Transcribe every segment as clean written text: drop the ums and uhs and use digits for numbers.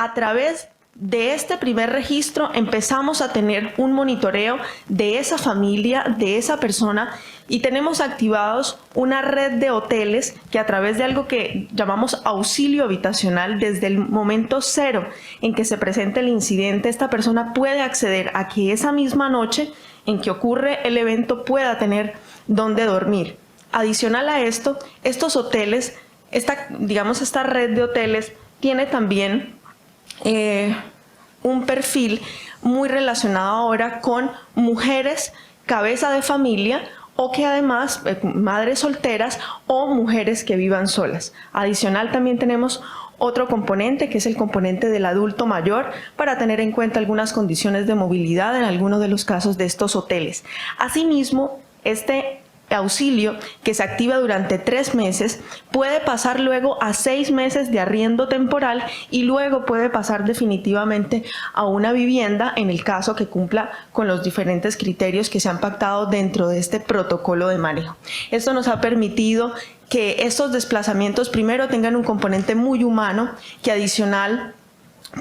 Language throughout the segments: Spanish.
A través de este primer registro empezamos a tener un monitoreo de esa familia, de esa persona, y tenemos activados una red de hoteles que a través de algo que llamamos auxilio habitacional, desde el momento cero en que se presenta el incidente, esta persona puede acceder a que esa misma noche en que ocurre el evento pueda tener dónde dormir. Adicional a esto, estos hoteles, esta red de hoteles tiene también un perfil muy relacionado ahora con mujeres cabeza de familia o que además madres solteras o mujeres que vivan solas. Adicional también tenemos otro componente que es el componente del adulto mayor para tener en cuenta algunas condiciones de movilidad en algunos de los casos de estos hoteles. Asimismo, este auxilio que se activa durante 3 meses puede pasar luego a 6 meses de arriendo temporal y luego puede pasar definitivamente a una vivienda en el caso que cumpla con los diferentes criterios que se han pactado dentro de este protocolo de manejo. Esto nos ha permitido que estos desplazamientos primero tengan un componente muy humano, que adicional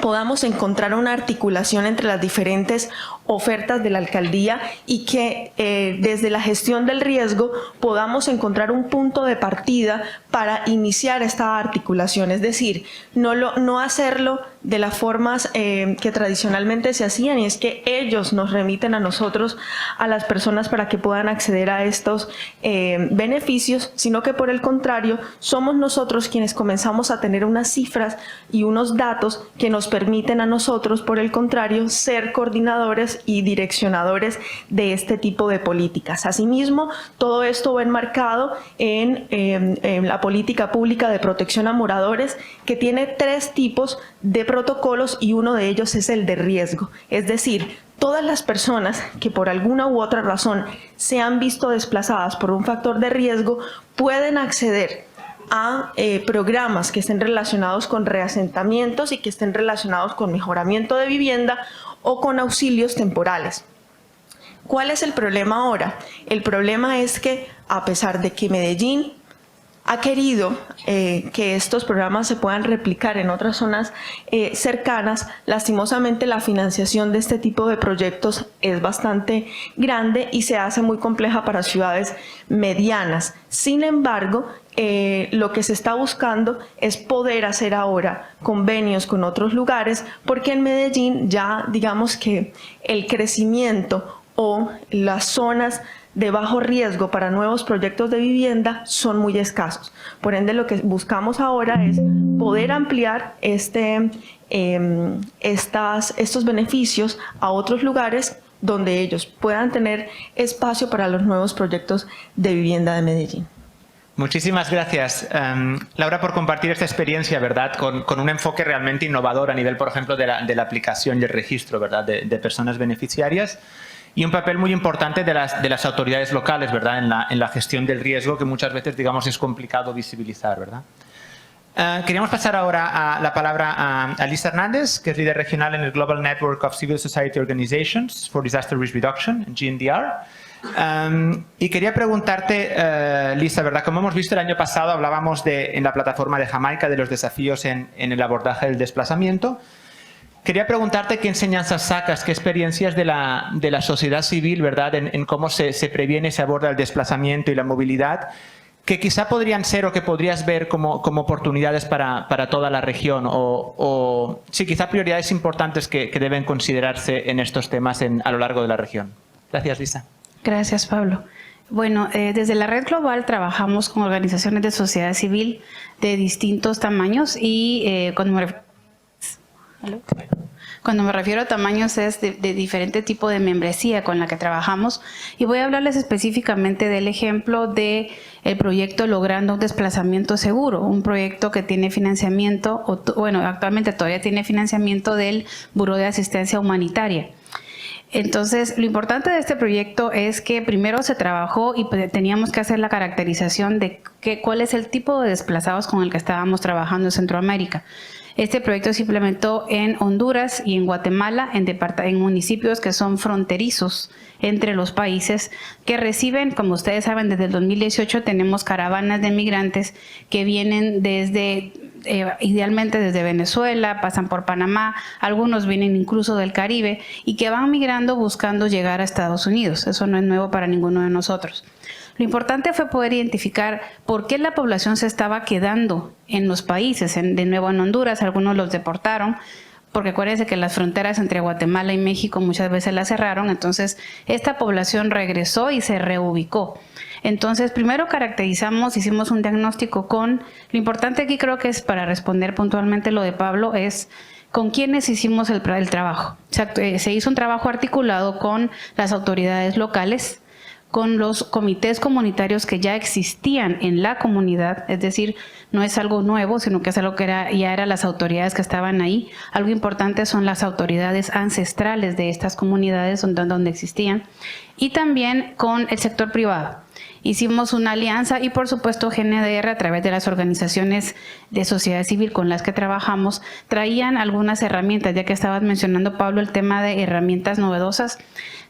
podamos encontrar una articulación entre las diferentes ofertas de la alcaldía y que desde la gestión del riesgo podamos encontrar un punto de partida para iniciar esta articulación, es decir, no hacerlo de las formas que tradicionalmente se hacían, y es que ellos nos remiten a nosotros, a las personas, para que puedan acceder a estos beneficios, sino que por el contrario somos nosotros quienes comenzamos a tener unas cifras y unos datos que nos permiten a nosotros, por el contrario, ser coordinadores y direccionadores de este tipo de políticas. Asimismo, todo esto va enmarcado en la política pública de protección a moradores, que tiene 3 tipos de protocolos y uno de ellos es el de riesgo. Es decir, todas las personas que por alguna u otra razón se han visto desplazadas por un factor de riesgo pueden acceder a programas que estén relacionados con reasentamientos y que estén relacionados con mejoramiento de vivienda o con auxilios temporales. ¿Cuál es el problema ahora? El problema es que, a pesar de que Medellín ha querido que estos programas se puedan replicar en otras zonas cercanas, lastimosamente la financiación de este tipo de proyectos es bastante grande y se hace muy compleja para ciudades medianas. Sin embargo, lo que se está buscando es poder hacer ahora convenios con otros lugares, porque en Medellín ya digamos que el crecimiento o las zonas de bajo riesgo para nuevos proyectos de vivienda son muy escasos. Por ende, lo que buscamos ahora es poder ampliar estos beneficios a otros lugares donde ellos puedan tener espacio para los nuevos proyectos de vivienda de Medellín. Muchísimas gracias, Laura, por compartir esta experiencia, ¿verdad?, con un enfoque realmente innovador a nivel, por ejemplo, de la aplicación y el registro, ¿verdad?, de personas beneficiarias, y un papel muy importante de las autoridades locales, ¿verdad?, en la gestión del riesgo, que muchas veces, digamos, es complicado visibilizar, ¿verdad? Queríamos pasar ahora la palabra a Lisa Hernández, que es líder regional en el Global Network of Civil Society Organizations for Disaster Risk Reduction, GNDR. Y quería preguntarte, Lisa, ¿verdad? Como hemos visto el año pasado, hablábamos en la plataforma de Jamaica de los desafíos en el abordaje del desplazamiento. Quería preguntarte qué enseñanzas sacas, qué experiencias de la sociedad civil, ¿verdad?, en cómo se previene, se aborda el desplazamiento y la movilidad, que quizá podrían ser o que podrías ver como oportunidades para toda la región, o sí, quizá prioridades importantes que deben considerarse en estos temas a lo largo de la región. Gracias, Lisa. Gracias, Pablo. Bueno, desde la Red Global trabajamos con organizaciones de sociedad civil de distintos tamaños y cuando me refiero a tamaños es de diferente tipo de membresía con la que trabajamos, y voy a hablarles específicamente del ejemplo del proyecto Logrando un Desplazamiento Seguro, un proyecto que tiene financiamiento, actualmente todavía tiene financiamiento del Buró de Asistencia Humanitaria. Entonces, lo importante de este proyecto es que primero se trabajó y teníamos que hacer la caracterización de cuál es el tipo de desplazados con el que estábamos trabajando en Centroamérica. Este proyecto se implementó en Honduras y en Guatemala, en municipios que son fronterizos entre los países, que reciben, como ustedes saben, desde el 2018 tenemos caravanas de migrantes que vienen desde idealmente desde Venezuela, pasan por Panamá, algunos vienen incluso del Caribe y que van migrando buscando llegar a Estados Unidos. Eso no es nuevo para ninguno de nosotros. Lo importante fue poder identificar por qué la población se estaba quedando en los países. De nuevo en Honduras, algunos los deportaron, porque acuérdense que las fronteras entre Guatemala y México muchas veces las cerraron, entonces esta población regresó y se reubicó. Entonces, primero caracterizamos, hicimos un diagnóstico con, lo importante aquí creo que es para responder puntualmente lo de Pablo, es con quiénes hicimos el trabajo. O sea, se hizo un trabajo articulado con las autoridades locales, con los comités comunitarios que ya existían en la comunidad, es decir, no es algo nuevo, sino que es algo que ya eran las autoridades que estaban ahí. Algo importante son las autoridades ancestrales de estas comunidades donde existían, y también con el sector privado. Hicimos una alianza y por supuesto GNDR, a través de las organizaciones de sociedad civil con las que trabajamos, traían algunas herramientas, ya que estabas mencionando, Pablo, el tema de herramientas novedosas.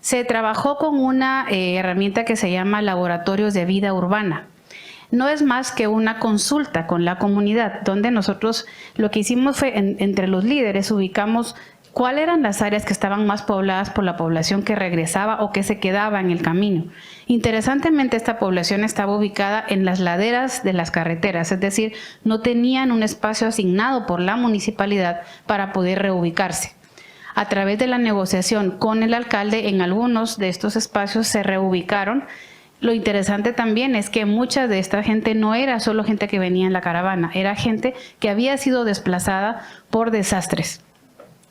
Se trabajó con una herramienta que se llama Laboratorios de Vida Urbana. No es más que una consulta con la comunidad, donde nosotros lo que hicimos fue, entre los líderes, ubicamos cuáles eran las áreas que estaban más pobladas por la población que regresaba o que se quedaba en el camino. Interesantemente, esta población estaba ubicada en las laderas de las carreteras, es decir, no tenían un espacio asignado por la municipalidad para poder reubicarse. A través de la negociación con el alcalde, en algunos de estos espacios se reubicaron. Lo interesante también es que mucha de esta gente no era solo gente que venía en la caravana, era gente que había sido desplazada por desastres,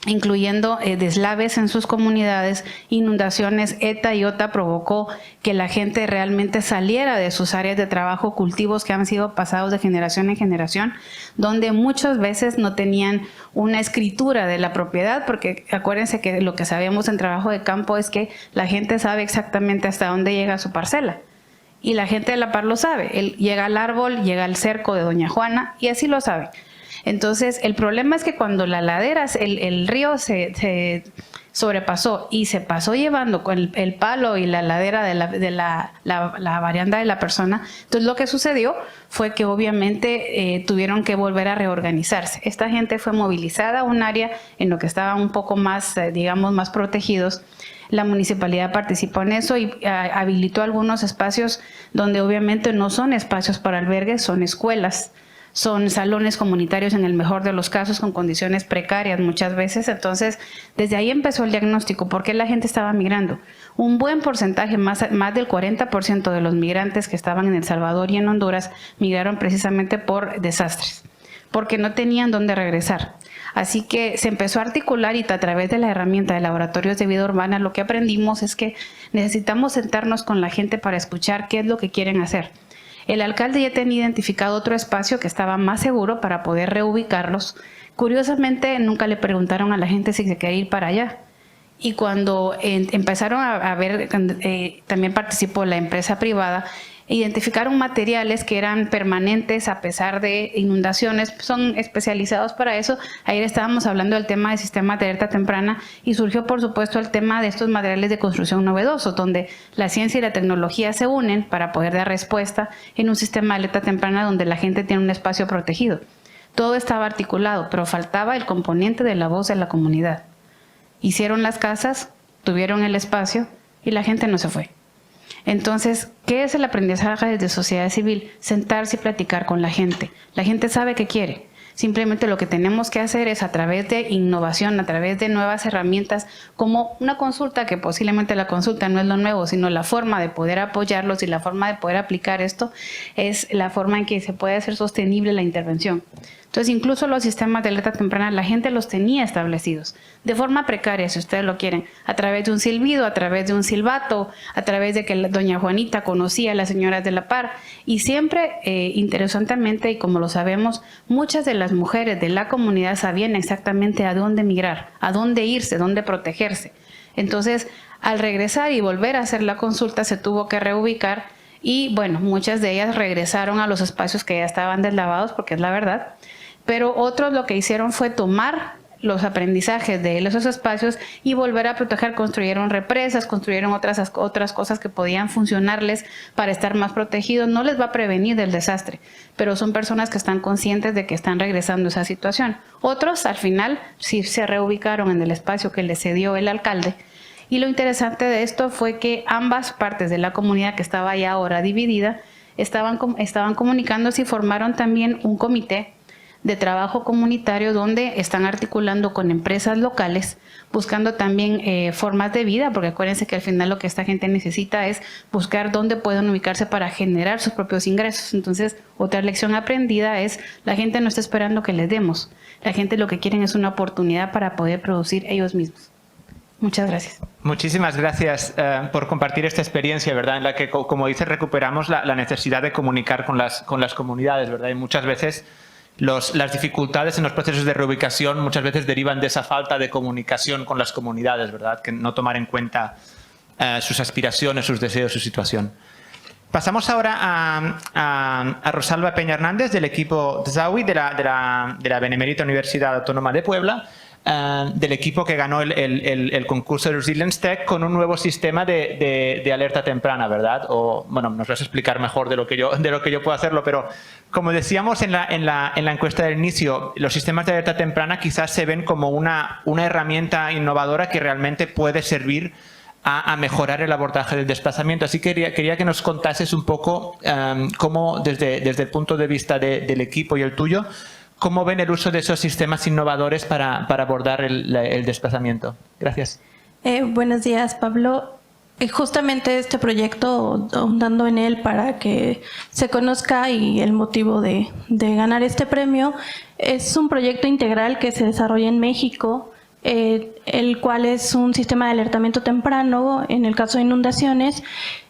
incluyendo deslaves en sus comunidades, inundaciones. ETA y OTA provocó que la gente realmente saliera de sus áreas de trabajo, cultivos que han sido pasados de generación en generación, donde muchas veces no tenían una escritura de la propiedad, porque acuérdense que lo que sabemos en trabajo de campo es que la gente sabe exactamente hasta dónde llega su parcela. Y la gente de La Paz lo sabe, él llega al árbol, llega al cerco de Doña Juana y así lo sabe. Entonces, el problema es que cuando la ladera, el río se sobrepasó y se pasó llevando con el palo y la ladera de la varianda de la persona, entonces lo que sucedió fue que obviamente tuvieron que volver a reorganizarse. Esta gente fue movilizada a un área en lo que estaban un poco más, digamos, más protegidos. La municipalidad participó en eso y habilitó algunos espacios donde obviamente no son espacios para albergues, son escuelas. Son salones comunitarios en el mejor de los casos, con condiciones precarias muchas veces. Entonces, desde ahí empezó el diagnóstico. ¿Por qué la gente estaba migrando? Un buen porcentaje, más del 40% de los migrantes que estaban en El Salvador y en Honduras, migraron precisamente por desastres, porque no tenían dónde regresar. Así que se empezó a articular y a través de la herramienta de laboratorios de vida urbana lo que aprendimos es que necesitamos sentarnos con la gente para escuchar qué es lo que quieren hacer. El alcalde ya tenía identificado otro espacio que estaba más seguro para poder reubicarlos. Curiosamente, nunca le preguntaron a la gente si se quería ir para allá. Y cuando empezaron a ver, también participó la empresa privada, identificaron materiales que eran permanentes a pesar de inundaciones, son especializados para eso. Ayer estábamos hablando del tema de sistemas de alerta temprana y surgió por supuesto el tema de estos materiales de construcción novedosos, donde la ciencia y la tecnología se unen para poder dar respuesta en un sistema de alerta temprana donde la gente tiene un espacio protegido. Todo estaba articulado, pero faltaba el componente de la voz de la comunidad. Hicieron las casas, tuvieron el espacio y la gente no se fue. Entonces, ¿qué es el aprendizaje desde sociedad civil? Sentarse y platicar con la gente. La gente sabe qué quiere. Simplemente lo que tenemos que hacer es a través de innovación, a través de nuevas herramientas, como una consulta, que posiblemente la consulta no es lo nuevo, sino la forma de poder apoyarlos y la forma de poder aplicar esto es la forma en que se puede hacer sostenible la intervención. Entonces, incluso los sistemas de alerta temprana, la gente los tenía establecidos de forma precaria, si ustedes lo quieren, a través de un silbido, a través de un silbato, a través de que doña Juanita conocía a las señoras de La Par. Y siempre, interesantemente, y como lo sabemos, muchas de las mujeres de la comunidad sabían exactamente a dónde migrar, a dónde irse, dónde protegerse. Entonces, al regresar y volver a hacer la consulta, se tuvo que reubicar y, bueno, muchas de ellas regresaron a los espacios que ya estaban deslavados, porque es la verdad. Pero otros lo que hicieron fue tomar los aprendizajes de esos espacios y volver a proteger. Construyeron represas, construyeron otras cosas que podían funcionarles para estar más protegidos. No les va a prevenir del desastre, pero son personas que están conscientes de que están regresando a esa situación. Otros, al final, sí se reubicaron en el espacio que les cedió el alcalde. Y lo interesante de esto fue que ambas partes de la comunidad que estaba ya ahora dividida estaban comunicándose y formaron también un comité de trabajo comunitario donde están articulando con empresas locales, buscando también formas de vida, porque acuérdense que al final lo que esta gente necesita es buscar dónde pueden ubicarse para generar sus propios ingresos. Entonces, otra lección aprendida es, la gente no está esperando que les demos, la gente lo que quieren es una oportunidad para poder producir ellos mismos. Muchas gracias. Muchísimas gracias por compartir esta experiencia, ¿verdad? En la que, como dices, recuperamos la necesidad de comunicar con las comunidades, ¿verdad? Y muchas veces las dificultades en los procesos de reubicación muchas veces derivan de esa falta de comunicación con las comunidades, ¿verdad? Que no tomar en cuenta sus aspiraciones, sus deseos, su situación. Pasamos ahora a Rosalba Peña Hernández del equipo Tzahui de la Benemérita Universidad Autónoma de Puebla, del equipo que ganó el concurso de Resilience Tech con un nuevo sistema de alerta temprana, ¿verdad? O, bueno, nos vas a explicar mejor de lo que yo puedo hacerlo, pero como decíamos en la encuesta del inicio, los sistemas de alerta temprana quizás se ven como una herramienta innovadora que realmente puede servir a mejorar el abordaje del desplazamiento. Así que quería que nos contases un poco cómo, desde el punto de vista del equipo y el tuyo, ¿cómo ven el uso de esos sistemas innovadores para abordar el desplazamiento? Gracias. Buenos días, Pablo. Justamente este proyecto, ahondando en él para que se conozca y el motivo de ganar este premio, es un proyecto integral que se desarrolla en México, el cual es un sistema de alertamiento temprano en el caso de inundaciones,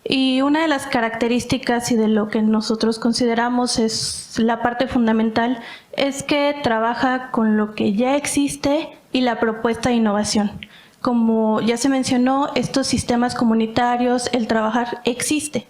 y una de las características y de lo que nosotros consideramos es la parte fundamental es que trabaja con lo que ya existe y la propuesta de innovación. Como ya se mencionó, estos sistemas comunitarios, el trabajar existe,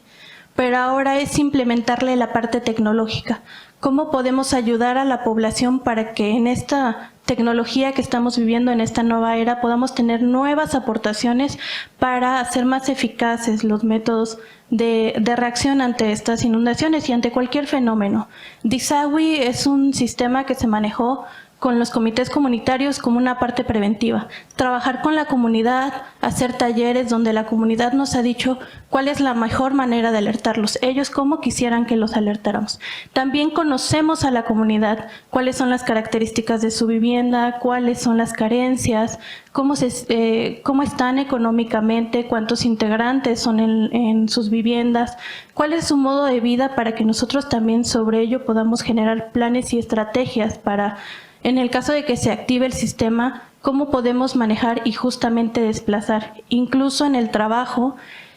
pero ahora es implementarle la parte tecnológica. ¿Cómo podemos ayudar a la población para que en esta tecnología que estamos viviendo, en esta nueva era, podamos tener nuevas aportaciones para hacer más eficaces los métodos de reacción ante estas inundaciones y ante cualquier fenómeno? Tzahui es un sistema que se manejó con los comités comunitarios como una parte preventiva. Trabajar con la comunidad, hacer talleres donde la comunidad nos ha dicho cuál es la mejor manera de alertarlos, ellos cómo quisieran que los alertáramos. También conocemos a la comunidad, cuáles son las características de su vivienda, cuáles son las carencias, cómo están económicamente, cuántos integrantes son en sus viviendas, cuál es su modo de vida para que nosotros también sobre ello podamos generar planes y estrategias para, en el caso de que se active el sistema, cómo podemos manejar y justamente desplazar. Incluso en el trabajo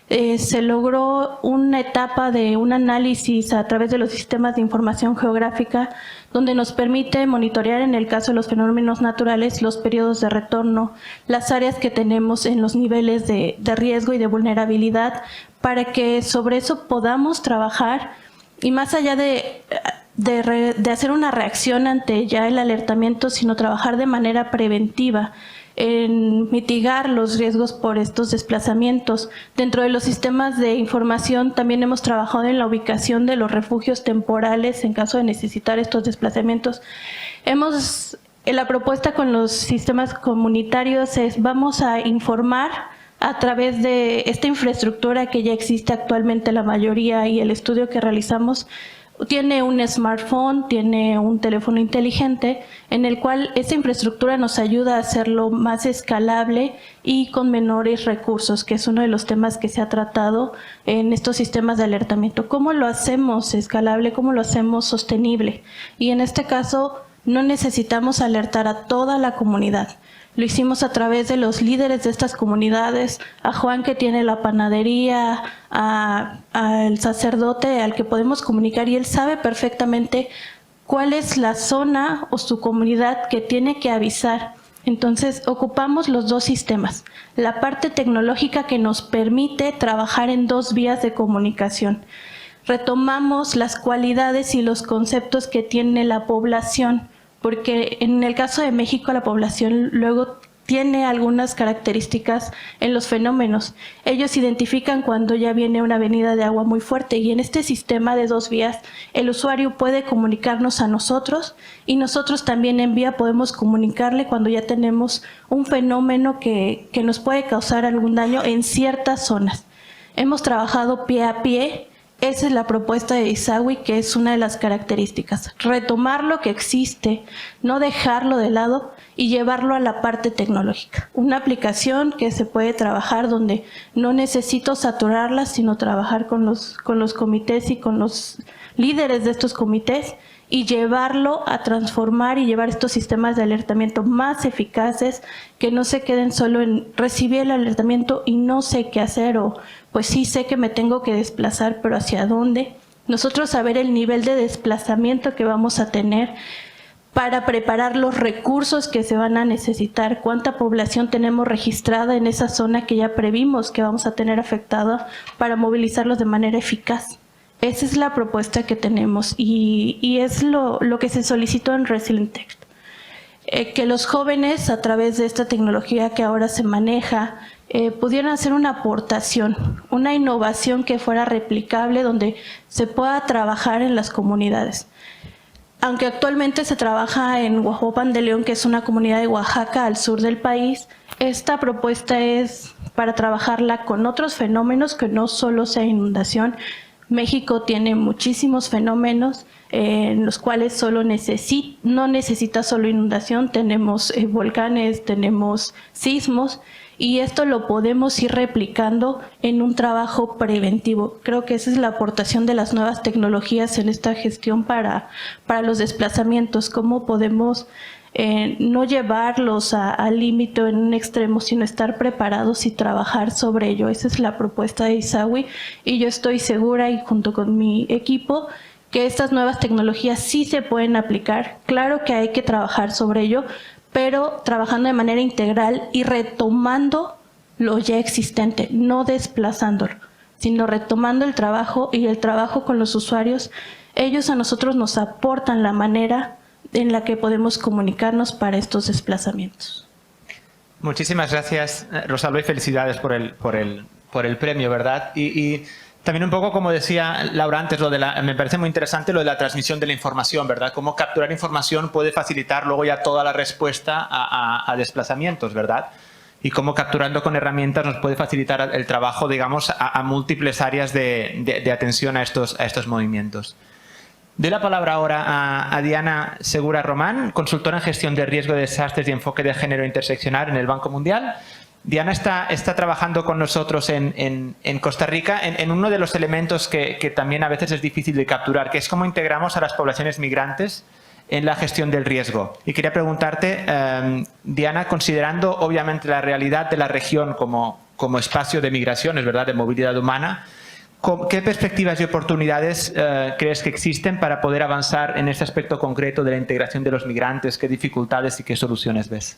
se logró una etapa de un análisis a través de los sistemas de información geográfica donde nos permite monitorear, en el caso de los fenómenos naturales, los periodos de retorno, las áreas que tenemos en los niveles de riesgo y de vulnerabilidad, para que sobre eso podamos trabajar y más allá de hacer una reacción ante ya el alertamiento, sino trabajar de manera preventiva en mitigar los riesgos por estos desplazamientos. Dentro de los sistemas de información también hemos trabajado en la ubicación de los refugios temporales en caso de necesitar estos desplazamientos. La propuesta con los sistemas comunitarios es vamos a informar a través de esta infraestructura que ya existe actualmente la mayoría, y el estudio que realizamos tiene un smartphone, tiene un teléfono inteligente, en el cual esa infraestructura nos ayuda a hacerlo más escalable y con menores recursos, que es uno de los temas que se ha tratado en estos sistemas de alertamiento. ¿Cómo lo hacemos escalable? ¿Cómo lo hacemos sostenible? Y en este caso no necesitamos alertar a toda la comunidad. Lo hicimos a través de los líderes de estas comunidades, a Juan que tiene la panadería, al sacerdote al que podemos comunicar, y él sabe perfectamente cuál es la zona o su comunidad que tiene que avisar. Entonces ocupamos los dos sistemas, la parte tecnológica que nos permite trabajar en dos vías de comunicación. Retomamos las cualidades y los conceptos que tiene la población, porque en el caso de México la población luego tiene algunas características en los fenómenos. Ellos identifican cuando ya viene una avenida de agua muy fuerte y en este sistema de 2 vías el usuario puede comunicarnos a nosotros y nosotros también en vía podemos comunicarle cuando ya tenemos un fenómeno que nos puede causar algún daño en ciertas zonas. Hemos trabajado pie a pie. Esa es la propuesta de Izawi, que es una de las características. Retomar lo que existe, no dejarlo de lado y llevarlo a la parte tecnológica. Una aplicación que se puede trabajar donde no necesito saturarla, sino trabajar con los comités y con los líderes de estos comités y llevarlo a transformar y llevar estos sistemas de alertamiento más eficaces, que no se queden solo en recibir el alertamiento y no sé qué hacer, o pues sí sé que me tengo que desplazar, pero ¿hacia dónde? Nosotros saber el nivel de desplazamiento que vamos a tener para preparar los recursos que se van a necesitar, cuánta población tenemos registrada en esa zona que ya previmos que vamos a tener afectada para movilizarlos de manera eficaz. Esa es la propuesta que tenemos y es lo que se solicitó en Resilient Tech. Que los jóvenes, a través de esta tecnología que ahora se maneja, pudieran hacer una aportación, una innovación que fuera replicable, donde se pueda trabajar en las comunidades. Aunque actualmente se trabaja en Huajuapan de León, que es una comunidad de Oaxaca al sur del país, esta propuesta es para trabajarla con otros fenómenos que no solo sea inundación. México tiene muchísimos fenómenos en los cuales no necesita solo inundación, tenemos volcanes, tenemos sismos, y esto lo podemos ir replicando en un trabajo preventivo. Creo que esa es la aportación de las nuevas tecnologías en esta gestión para los desplazamientos, cómo podemos no llevarlos al límite en un extremo, sino estar preparados y trabajar sobre ello. Esa es la propuesta de Izawi y yo estoy segura, y junto con mi equipo, que estas nuevas tecnologías sí se pueden aplicar. Claro que hay que trabajar sobre ello, pero trabajando de manera integral y retomando lo ya existente, no desplazándolo, sino retomando el trabajo y el trabajo con los usuarios. Ellos a nosotros nos aportan la manera en la que podemos comunicarnos para estos desplazamientos. Muchísimas gracias, Rosalba, y felicidades por el premio, ¿verdad? Y también un poco, como decía Laura antes, me parece muy interesante lo de la transmisión de la información, ¿verdad? Cómo capturar información puede facilitar luego ya toda la respuesta a desplazamientos, ¿verdad? Y cómo capturando con herramientas nos puede facilitar el trabajo, digamos, a múltiples áreas de atención a estos movimientos. Doy la palabra ahora a Diana Segura Román, consultora en gestión de riesgo de desastres y enfoque de género interseccional en el Banco Mundial. Diana está trabajando con nosotros en Costa Rica en uno de los elementos que también a veces es difícil de capturar, que es cómo integramos a las poblaciones migrantes en la gestión del riesgo. Y quería preguntarte, Diana, considerando obviamente la realidad de la región como espacio de migraciones, ¿verdad?, de movilidad humana, ¿qué perspectivas y oportunidades crees que existen para poder avanzar en este aspecto concreto de la integración de los migrantes? ¿Qué dificultades y qué soluciones ves?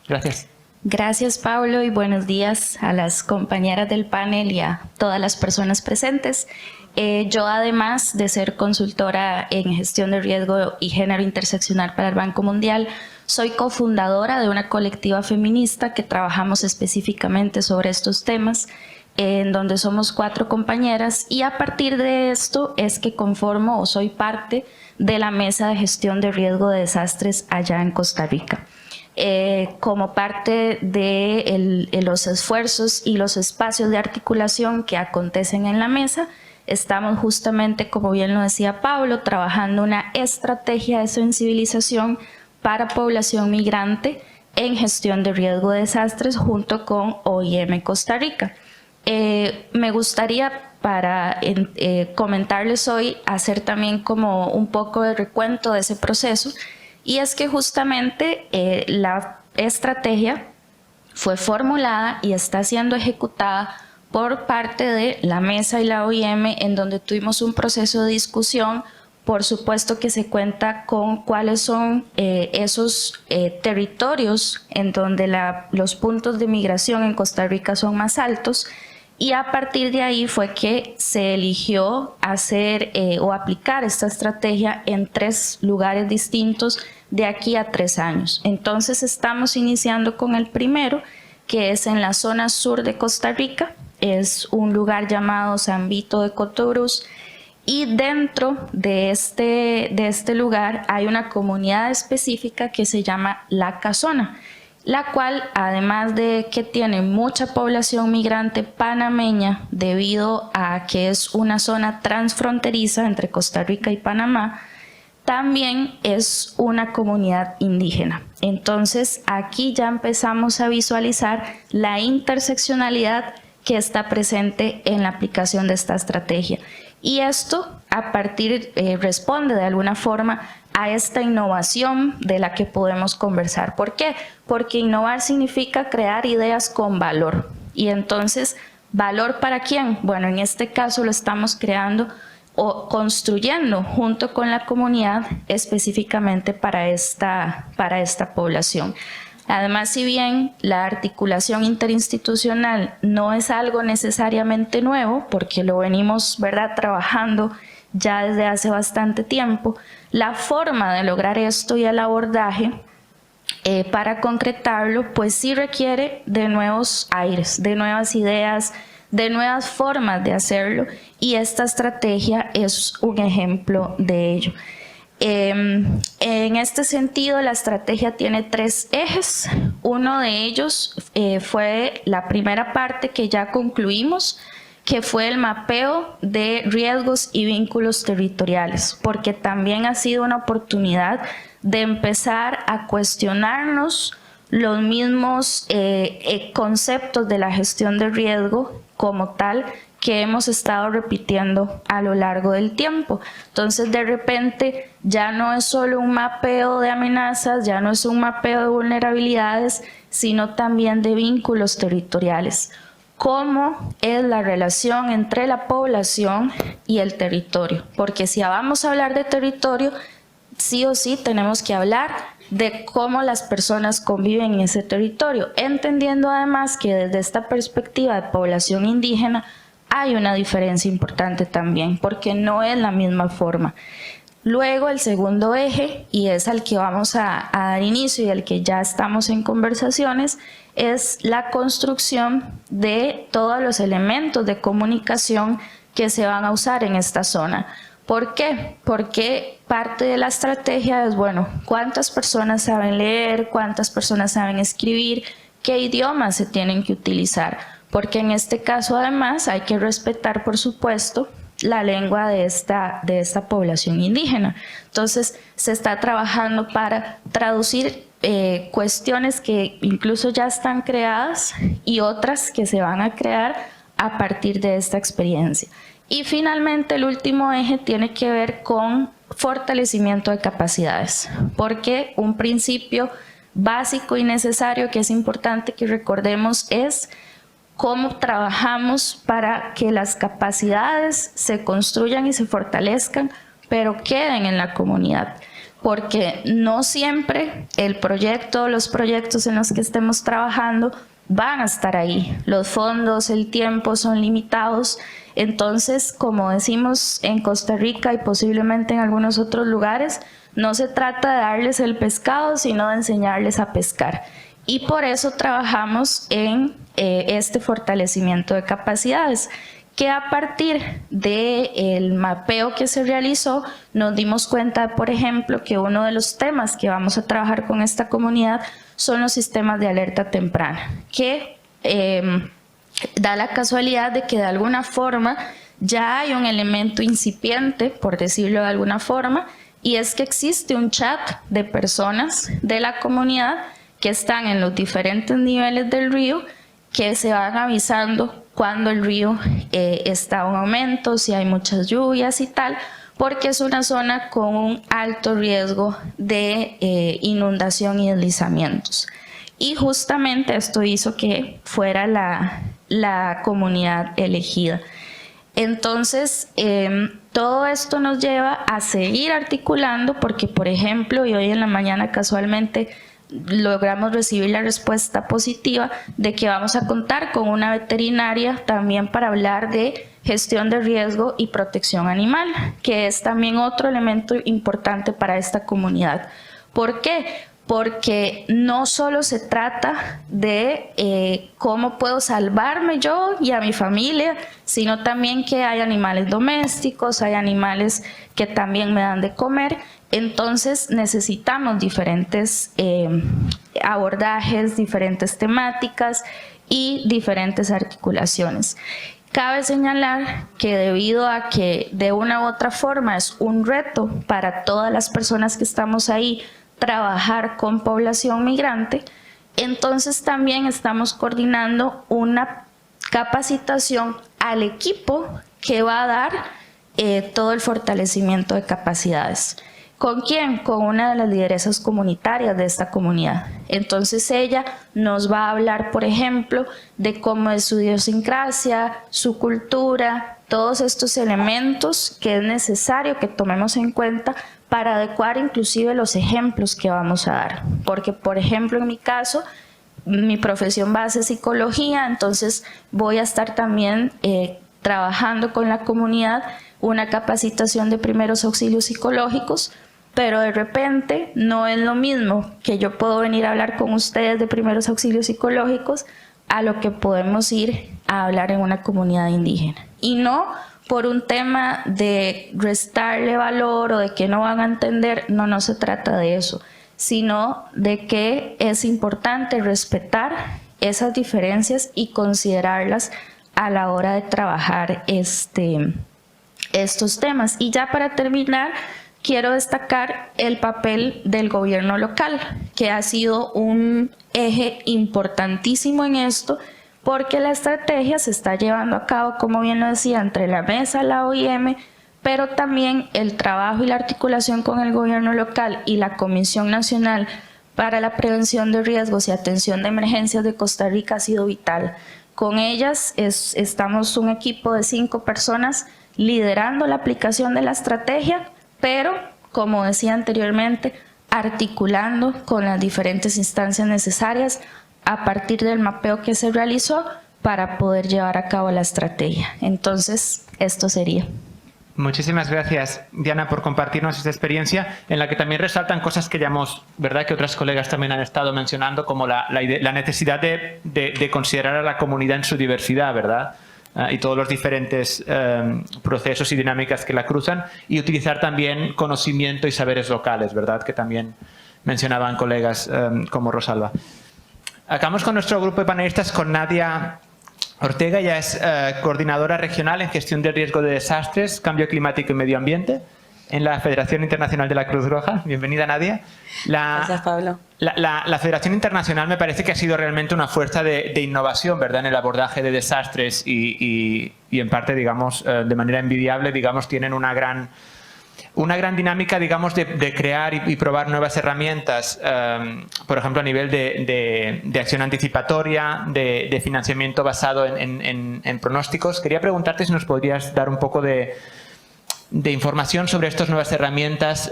Gracias. Gracias, Pablo, y buenos días a las compañeras del panel y a todas las personas presentes. Yo, además de ser consultora en gestión de riesgo y género interseccional para el Banco Mundial, soy cofundadora de una colectiva feminista que trabajamos específicamente sobre estos temas, en donde somos 4 compañeras, y a partir de esto es que conformo o soy parte de la mesa de gestión de riesgo de desastres allá en Costa Rica. Como parte de los esfuerzos y los espacios de articulación que acontecen en la mesa, estamos justamente, como bien lo decía Pablo, trabajando una estrategia de sensibilización para población migrante en gestión de riesgo de desastres junto con OIM Costa Rica. Me gustaría, para comentarles hoy, hacer también como un poco de recuento de ese proceso. Y es que justamente la estrategia fue formulada y está siendo ejecutada por parte de la mesa y la OIM, en donde tuvimos un proceso de discusión. Por supuesto que se cuenta con cuáles son esos territorios en donde los puntos de migración en Costa Rica son más altos, Y a partir de ahí fue que se eligió hacer o aplicar esta estrategia en 3 lugares distintos de aquí a 3 años. Entonces estamos iniciando con el primero, que es en la zona sur de Costa Rica. Es un lugar llamado San Vito de Cotobruz, y dentro de este lugar hay una comunidad específica que se llama La Casona, la cual, además de que tiene mucha población migrante panameña debido a que es una zona transfronteriza entre Costa Rica y Panamá, también es una comunidad indígena. Entonces aquí ya empezamos a visualizar la interseccionalidad que está presente en la aplicación de esta estrategia. Y esto responde de alguna forma a esta innovación de la que podemos conversar. ¿Por qué? Porque innovar significa crear ideas con valor. Y entonces, ¿valor para quién? Bueno, en este caso lo estamos creando o construyendo junto con la comunidad específicamente para esta población. Además, si bien la articulación interinstitucional no es algo necesariamente nuevo, porque lo venimos, ¿verdad?, trabajando ya desde hace bastante tiempo, la forma de lograr esto y el abordaje para concretarlo, pues sí requiere de nuevos aires, de nuevas ideas, de nuevas formas de hacerlo, y esta estrategia es un ejemplo de ello. En este sentido, la estrategia tiene 3 ejes. Uno de ellos fue la primera parte que ya concluimos, que fue el mapeo de riesgos y vínculos territoriales, porque también ha sido una oportunidad de empezar a cuestionarnos los mismos conceptos de la gestión de riesgo como tal que hemos estado repitiendo a lo largo del tiempo. Entonces, de repente, ya no es solo un mapeo de amenazas, ya no es un mapeo de vulnerabilidades, sino también de vínculos territoriales. ¿Cómo es la relación entre la población y el territorio? Porque si vamos a hablar de territorio, sí o sí tenemos que hablar de cómo las personas conviven en ese territorio, entendiendo además que desde esta perspectiva de población indígena hay una diferencia importante también, porque no es la misma forma. Luego el segundo eje, y es al que vamos a dar inicio y al que ya estamos en conversaciones, es la construcción de todos los elementos de comunicación que se van a usar en esta zona. ¿Por qué? Porque parte de la estrategia es, bueno, ¿cuántas personas saben leer? ¿Cuántas personas saben escribir? ¿Qué idiomas se tienen que utilizar? Porque en este caso además hay que respetar, por supuesto, la lengua de esta población indígena. Entonces se está trabajando para traducir cuestiones que incluso ya están creadas y otras que se van a crear a partir de esta experiencia. Y finalmente el último eje tiene que ver con fortalecimiento de capacidades, porque un principio básico y necesario que es importante que recordemos es cómo trabajamos para que las capacidades se construyan y se fortalezcan, pero queden en la comunidad. Porque no siempre el proyecto, los proyectos en los que estemos trabajando van a estar ahí. Los fondos, el tiempo son limitados. Entonces, como decimos en Costa Rica y posiblemente en algunos otros lugares, no se trata de darles el pescado, sino de enseñarles a pescar. Y por eso trabajamos en este fortalecimiento de capacidades, que a partir del mapeo que se realizó, nos dimos cuenta, por ejemplo, que uno de los temas que vamos a trabajar con esta comunidad son los sistemas de alerta temprana, que da la casualidad de que de alguna forma ya hay un elemento incipiente, por decirlo de alguna forma, y es que existe un chat de personas de la comunidad que están en los diferentes niveles del río, que se van avisando cuando el río está en aumento, si hay muchas lluvias y tal, porque es una zona con un alto riesgo de inundación y deslizamientos. Y justamente esto hizo que fuera la comunidad elegida. Entonces, todo esto nos lleva a seguir articulando, porque, por ejemplo, y hoy en la mañana casualmente logramos recibir la respuesta positiva de que vamos a contar con una veterinaria también para hablar de gestión de riesgo y protección animal, que es también otro elemento importante para esta comunidad. ¿Por qué? Porque no solo se trata de cómo puedo salvarme yo y a mi familia, sino también que hay animales domésticos, hay animales que también me dan de comer. Entonces necesitamos diferentes abordajes, diferentes temáticas y diferentes articulaciones. Cabe señalar que debido a que de una u otra forma es un reto para todas las personas que estamos ahí trabajar con población migrante, entonces también estamos coordinando una capacitación al equipo que va a dar todo el fortalecimiento de capacidades. ¿Con quién? Con una de las lideresas comunitarias de esta comunidad. Entonces ella nos va a hablar, por ejemplo, de cómo es su idiosincrasia, su cultura, todos estos elementos que es necesario que tomemos en cuenta para adecuar inclusive los ejemplos que vamos a dar. Porque, por ejemplo, en mi caso, mi profesión base es psicología, entonces voy a estar también trabajando con la comunidad una capacitación de primeros auxilios psicológicos, pero de repente no es lo mismo que yo puedo venir a hablar con ustedes de primeros auxilios psicológicos a lo que podemos ir a hablar en una comunidad indígena. Y no por un tema de restarle valor o de que no van a entender, no se trata de eso, sino de que es importante respetar esas diferencias y considerarlas a la hora de trabajar estos temas. Y ya para terminar, quiero destacar el papel del gobierno local, que ha sido un eje importantísimo en esto, porque la estrategia se está llevando a cabo, como bien lo decía, entre la mesa, la OIM, pero también el trabajo y la articulación con el gobierno local y la Comisión Nacional para la Prevención de Riesgos y Atención de Emergencias de Costa Rica ha sido vital. Con ellas estamos un equipo de 5 personas liderando la aplicación de la estrategia, pero, como decía anteriormente, articulando con las diferentes instancias necesarias a partir del mapeo que se realizó para poder llevar a cabo la estrategia. Entonces, esto sería. Muchísimas gracias, Diana, por compartirnos esta experiencia en la que también resaltan cosas que ya hemos, ¿verdad?, que otras colegas también han estado mencionando, como la necesidad de considerar a la comunidad en su diversidad, ¿verdad?, y todos los diferentes procesos y dinámicas que la cruzan, y utilizar también conocimiento y saberes locales, ¿verdad?, que también mencionaban colegas como Rosalba. Acabamos con nuestro grupo de panelistas con Nadia Ortega. Ella es coordinadora regional en gestión de riesgo de desastres, cambio climático y medio ambiente en la Federación Internacional de la Cruz Roja. Bienvenida, Nadia. Gracias, Pablo. La Federación Internacional me parece que ha sido realmente una fuerza de innovación, ¿verdad?, en el abordaje de desastres y en parte, digamos, de manera envidiable, digamos, tienen una gran dinámica, digamos, de crear y probar nuevas herramientas, por ejemplo, a nivel de acción anticipatoria, de financiamiento basado en pronósticos. Quería preguntarte si nos podrías dar un poco de información sobre estas nuevas herramientas,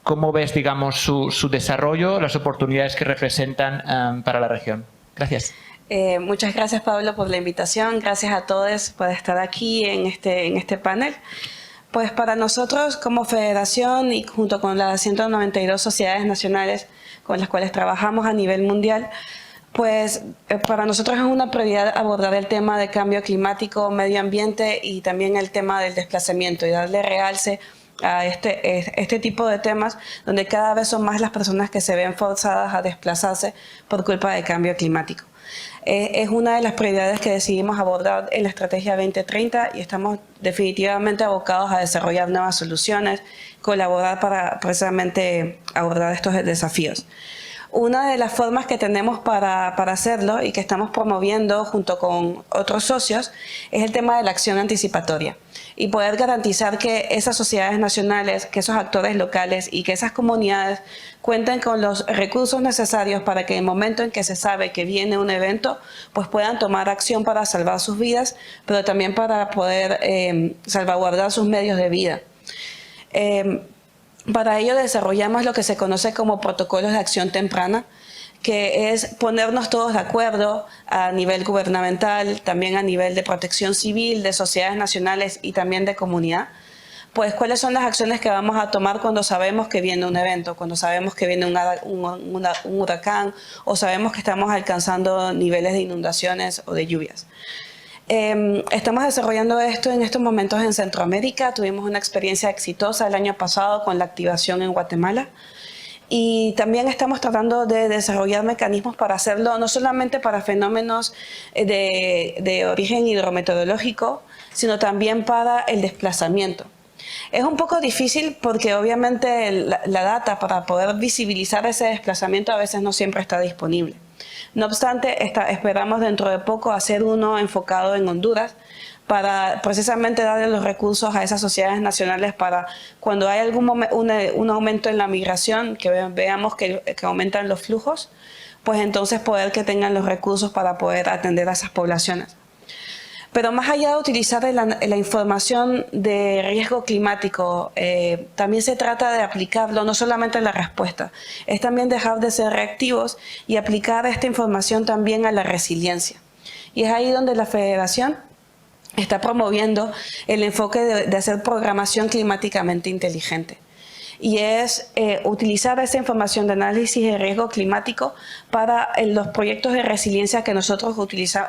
cómo ves, digamos, su desarrollo, las oportunidades que representan para la región. Gracias. Muchas gracias, Pablo, por la invitación. Gracias a todos por estar aquí en este panel. Pues para nosotros como federación y junto con las 192 sociedades nacionales con las cuales trabajamos a nivel mundial, pues para nosotros es una prioridad abordar el tema de cambio climático, medio ambiente y también el tema del desplazamiento y darle realce a este tipo de temas donde cada vez son más las personas que se ven forzadas a desplazarse por culpa del cambio climático. Es una de las prioridades que decidimos abordar en la Estrategia 2030 y estamos definitivamente abocados a desarrollar nuevas soluciones, colaborar para precisamente abordar estos desafíos. Una de las formas que tenemos para hacerlo y que estamos promoviendo junto con otros socios es el tema de la acción anticipatoria y poder garantizar que esas sociedades nacionales, que esos actores locales y que esas comunidades cuenten con los recursos necesarios para que en el momento en que se sabe que viene un evento, pues puedan tomar acción para salvar sus vidas, pero también para poder salvaguardar sus medios de vida. Para ello desarrollamos lo que se conoce como protocolos de acción temprana, que es ponernos todos de acuerdo a nivel gubernamental, también a nivel de protección civil, de sociedades nacionales y también de comunidad. Pues cuáles son las acciones que vamos a tomar cuando sabemos que viene un evento, cuando sabemos que viene un huracán o sabemos que estamos alcanzando niveles de inundaciones o de lluvias. Estamos desarrollando esto en estos momentos en Centroamérica. Tuvimos una experiencia exitosa el año pasado con la activación en Guatemala. Y también estamos tratando de desarrollar mecanismos para hacerlo, no solamente para fenómenos de origen hidrometeorológico, sino también para el desplazamiento. Es un poco difícil porque obviamente la data para poder visibilizar ese desplazamiento a veces no siempre está disponible. No obstante, esperamos dentro de poco hacer uno enfocado en Honduras para precisamente darle los recursos a esas sociedades nacionales para cuando hay un aumento en la migración, que veamos que aumentan los flujos, pues entonces poder que tengan los recursos para poder atender a esas poblaciones. Pero más allá de utilizar la información de riesgo climático, también se trata de aplicarlo, no solamente en la respuesta, es también dejar de ser reactivos y aplicar esta información también a la resiliencia. Y es ahí donde la Federación está promoviendo el enfoque de hacer programación climáticamente inteligente. Y es utilizar esa información de análisis de riesgo climático para los proyectos de resiliencia que nosotros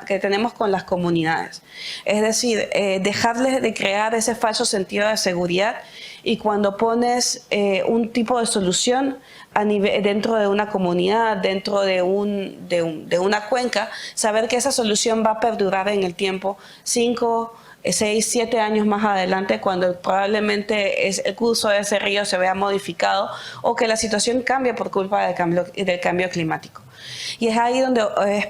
que tenemos con las comunidades. Es decir, dejarles de crear ese falso sentido de seguridad y cuando pones un tipo de solución dentro de una comunidad, dentro de una cuenca, saber que esa solución va a perdurar en el tiempo 5, 6, 7 años más adelante, cuando probablemente el curso de ese río se vea modificado o que la situación cambie por culpa del cambio climático. Y es ahí donde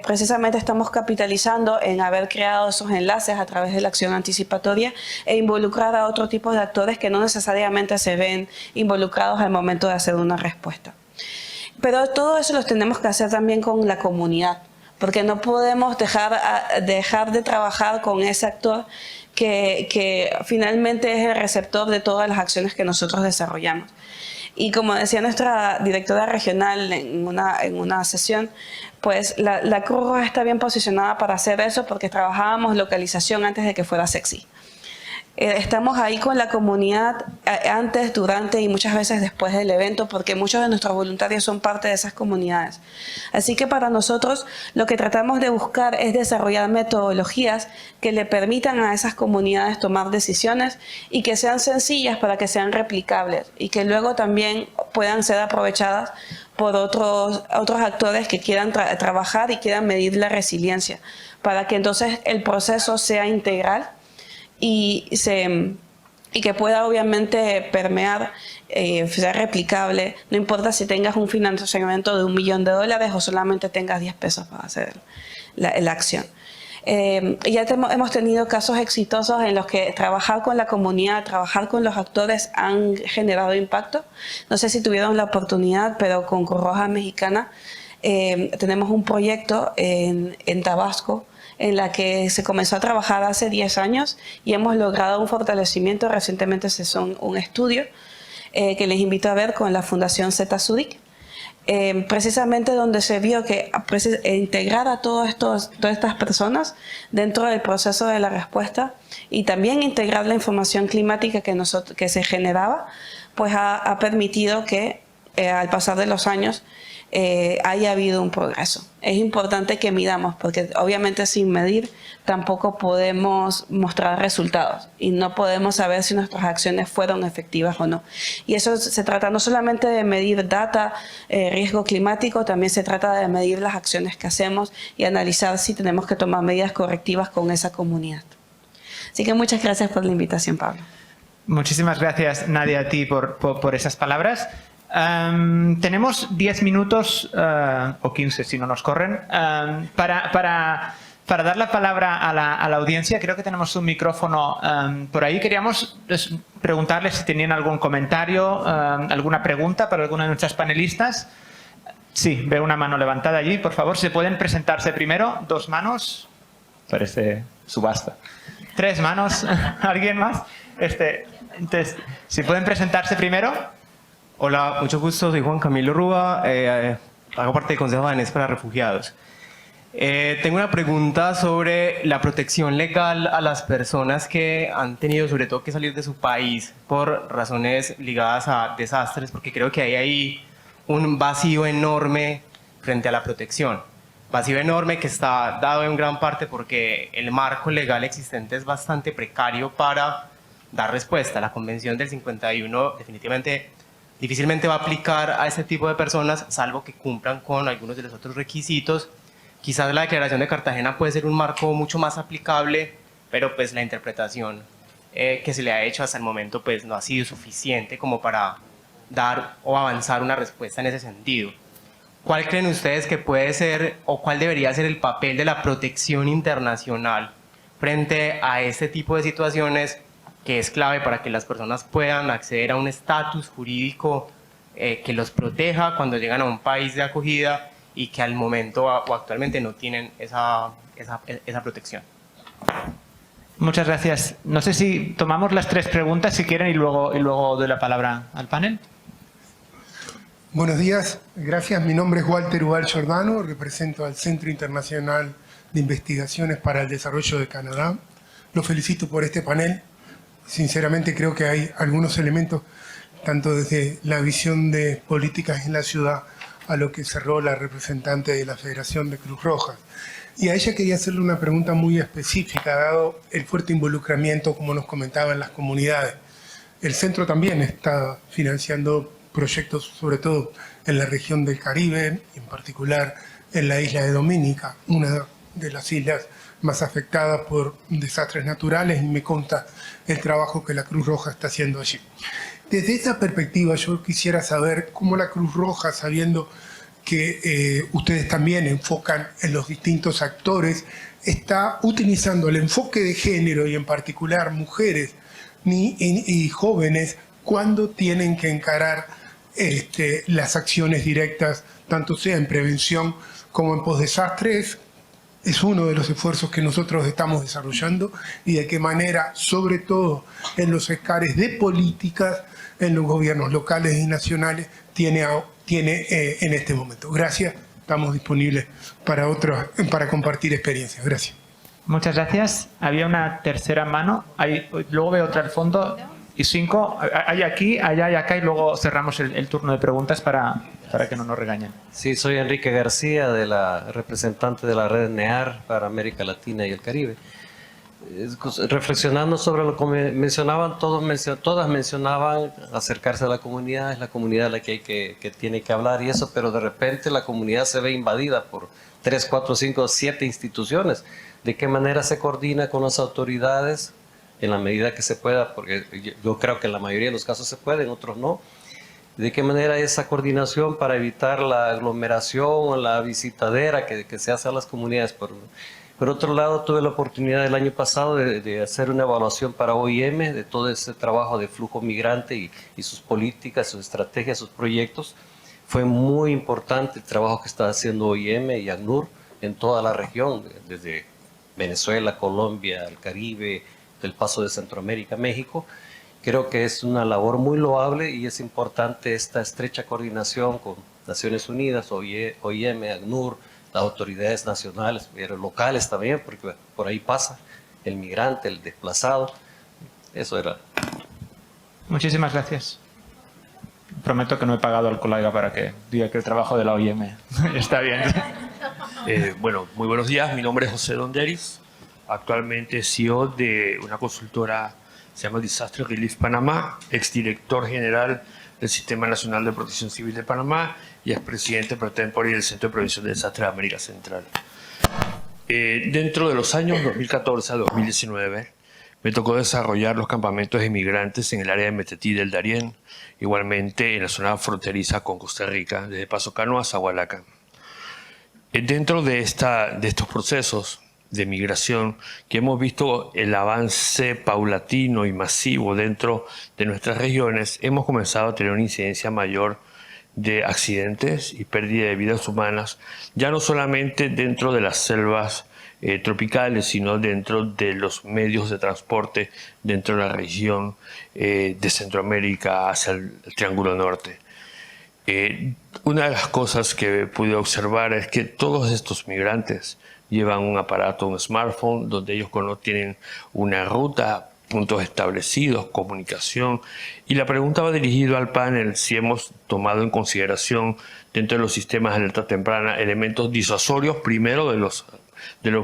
precisamente estamos capitalizando en haber creado esos enlaces a través de la acción anticipatoria e involucrar a otro tipo de actores que no necesariamente se ven involucrados al momento de hacer una respuesta. Pero todo eso lo tenemos que hacer también con la comunidad, porque no podemos dejar de trabajar con ese actor que finalmente es el receptor de todas las acciones que nosotros desarrollamos. Y como decía nuestra directora regional en una sesión, pues la Cruz Roja está bien posicionada para hacer eso porque trabajábamos localización antes de que fuera sexy. Estamos ahí con la comunidad antes, durante y muchas veces después del evento porque muchos de nuestros voluntarios son parte de esas comunidades. Así que para nosotros lo que tratamos de buscar es desarrollar metodologías que le permitan a esas comunidades tomar decisiones y que sean sencillas para que sean replicables y que luego también puedan ser aprovechadas por otros actores que quieran trabajar y quieran medir la resiliencia para que entonces el proceso sea integral y que pueda obviamente permear, sea replicable, no importa si tengas un financiamiento de $1 millón o solamente tengas 10 pesos para hacer la acción. Ya hemos tenido casos exitosos en los que trabajar con la comunidad, trabajar con los actores han generado impacto. No sé si tuvieron la oportunidad, pero con Cruz Roja Mexicana tenemos un proyecto en Tabasco en la que se comenzó a trabajar hace 10 años y hemos logrado un fortalecimiento. Recientemente se hizo un estudio que les invito a ver con la Fundación ZSUDIC, precisamente donde se vio que integrar a todas estas personas dentro del proceso de la respuesta y también integrar la información climática que se generaba, pues ha permitido que al pasar de los años haya habido un progreso. Es importante que midamos porque obviamente sin medir tampoco podemos mostrar resultados y no podemos saber si nuestras acciones fueron efectivas o no. Y eso se trata no solamente de medir data, riesgo climático, también se trata de medir las acciones que hacemos y analizar si tenemos que tomar medidas correctivas con esa comunidad. Así que muchas gracias por la invitación, Pablo. Muchísimas gracias, Nadia, a ti por esas palabras. Tenemos 10 minutos, o 15 si no nos corren, para dar la palabra a la audiencia. Creo que tenemos un micrófono por ahí. Queríamos preguntarles si tenían algún comentario, alguna pregunta para alguna de nuestras panelistas. Sí, veo una mano levantada allí. Por favor, si pueden presentarse primero. 2 manos. Parece subasta. 3 manos. ¿Alguien más? Entonces, si pueden presentarse primero. Hola, mucho gusto, soy Juan Camilo Rúa, hago parte del Consejo Danés para Refugiados. Tengo una pregunta sobre la protección legal a las personas que han tenido sobre todo que salir de su país por razones ligadas a desastres, porque creo que hay ahí un vacío enorme frente a la protección. Vacío enorme que está dado en gran parte porque el marco legal existente es bastante precario para dar respuesta. La Convención del 51 definitivamente difícilmente va a aplicar a este tipo de personas, salvo que cumplan con algunos de los otros requisitos. Quizás la Declaración de Cartagena puede ser un marco mucho más aplicable, pero pues la interpretación que se le ha hecho hasta el momento pues no ha sido suficiente como para dar o avanzar una respuesta en ese sentido. ¿Cuál creen ustedes que puede ser o cuál debería ser el papel de la protección internacional frente a este tipo de situaciones que es clave para que las personas puedan acceder a un estatus jurídico que los proteja cuando llegan a un país de acogida y que al momento o actualmente no tienen esa protección? Muchas gracias. No sé si tomamos las 3 preguntas si quieren y luego doy la palabra al panel. Buenos días, gracias. Mi nombre es Walter Ubal Giordano, represento al Centro Internacional de Investigaciones para el Desarrollo de Canadá. Los felicito por este panel. Sinceramente creo que hay algunos elementos, tanto desde la visión de políticas en la ciudad a lo que cerró la representante de la Federación de Cruz Roja. Y a ella quería hacerle una pregunta muy específica, dado el fuerte involucramiento, como nos comentaban, las comunidades. El centro también está financiando proyectos, sobre todo en la región del Caribe, en particular en la isla de Dominica, una de las islas más afectadas por desastres naturales, y me consta el trabajo que la Cruz Roja está haciendo allí. Desde esa perspectiva yo quisiera saber cómo la Cruz Roja, sabiendo que ustedes también enfocan en los distintos actores, está utilizando el enfoque de género y en particular mujeres y jóvenes cuando tienen que encarar las acciones directas, tanto sea en prevención como en postdesastres. Es uno de los esfuerzos que nosotros estamos desarrollando y de qué manera, sobre todo en los escares de políticas, en los gobiernos locales y nacionales, tiene en este momento. Gracias, estamos disponibles para compartir experiencias. Gracias. Muchas gracias. Había una tercera mano. Luego veo otra al fondo. Y 5, hay aquí, allá y acá, y luego cerramos el turno de preguntas para que no nos regañen. Sí, soy Enrique García, representante de la red NEAR para América Latina y el Caribe. Reflexionando sobre lo que mencionaban, todas mencionaban acercarse a la comunidad, es la comunidad la que tiene que hablar y eso, pero de repente la comunidad se ve invadida por 3, 4, 5, 7 instituciones. ¿De qué manera se coordina con las autoridades? En la medida que se pueda, porque yo creo que en la mayoría de los casos se puede, en otros no. ¿De qué manera esa coordinación para evitar la aglomeración o la visitadera que se hace a las comunidades? Por otro lado, tuve la oportunidad el año pasado de hacer una evaluación para OIM de todo ese trabajo de flujo migrante y sus políticas, sus estrategias, sus proyectos. Fue muy importante el trabajo que está haciendo OIM y ACNUR en toda la región, desde Venezuela, Colombia, el Caribe, del paso de Centroamérica, México. Creo que es una labor muy loable y es importante esta estrecha coordinación con Naciones Unidas, OIM, ACNUR, las autoridades nacionales, pero locales también, porque por ahí pasa el migrante, el desplazado. Eso era. Muchísimas gracias. Prometo que no he pagado al colega para que diga que el trabajo de la OIM está bien. Bueno, muy buenos días. Mi nombre es José Donderis. Actualmente CEO de una consultora, se llama Disaster Relief Panamá, exdirector general del Sistema Nacional de Protección Civil de Panamá y expresidente pro tempore del Centro de Prevención de Desastres de América Central. Dentro de los años 2014 a 2019, me tocó desarrollar los campamentos de inmigrantes en el área de Metetí del Darién, igualmente en la zona fronteriza con Costa Rica, desde Paso Canoa a Zahualaca. Dentro de estos procesos de migración, que hemos visto el avance paulatino y masivo dentro de nuestras regiones, hemos comenzado a tener una incidencia mayor de accidentes y pérdida de vidas humanas, ya no solamente dentro de las selvas tropicales, sino dentro de los medios de transporte dentro de la región de Centroamérica hacia el Triángulo Norte. Una de las cosas que pude observar es que todos estos migrantes llevan un aparato, un smartphone, donde ellos tienen una ruta, puntos establecidos, comunicación. Y la pregunta va dirigida al panel si hemos tomado en consideración dentro de los sistemas de alerta temprana elementos disuasorios, primero de los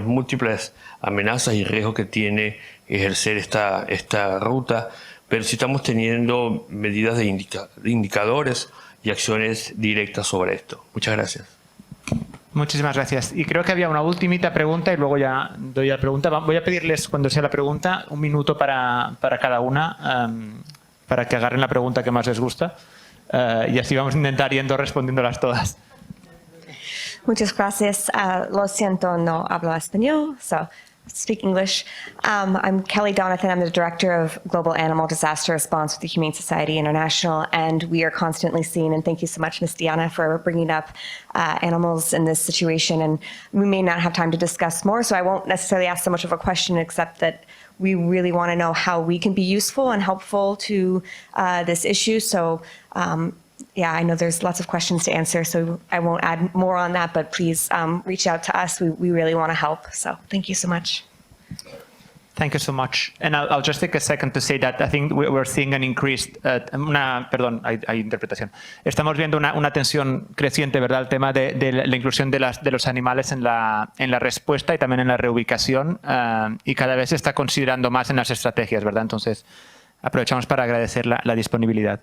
múltiples amenazas y riesgos que tiene ejercer esta ruta, pero si estamos teniendo medidas de indicadores y acciones directas sobre esto. Muchas gracias. Muchísimas gracias. Y creo que había una ultimita pregunta y luego ya doy la pregunta. Voy a pedirles, cuando sea la pregunta, 1 minuto para cada una, para que agarren la pregunta que más les gusta. Y así vamos a intentar yendo respondiéndolas todas. Muchas gracias. Lo siento, no hablo español, so speak English. I'm Kelly Donathan. I'm the Director of Global Animal Disaster Response with the Humane Society International, and we are constantly seeing, and thank you so much, Ms. Diana, for bringing up animals in this situation, and we may not have time to discuss more, so I won't necessarily ask so much of a question, except that we really want to know how we can be useful and helpful to this issue. So yeah, I know there's lots of questions to answer, so I won't add more on that, but please reach out to us. We really want to help. So thank you so much. Thank you so much. And I'll just take a second to say that I think we're seeing an increased, hay interpretación. Estamos viendo una tensión creciente, ¿verdad? El tema de la inclusión de los animales en la respuesta y también en la reubicación, y cada vez se está considerando más en las estrategias, ¿verdad? Entonces, aprovechamos para agradecer la disponibilidad.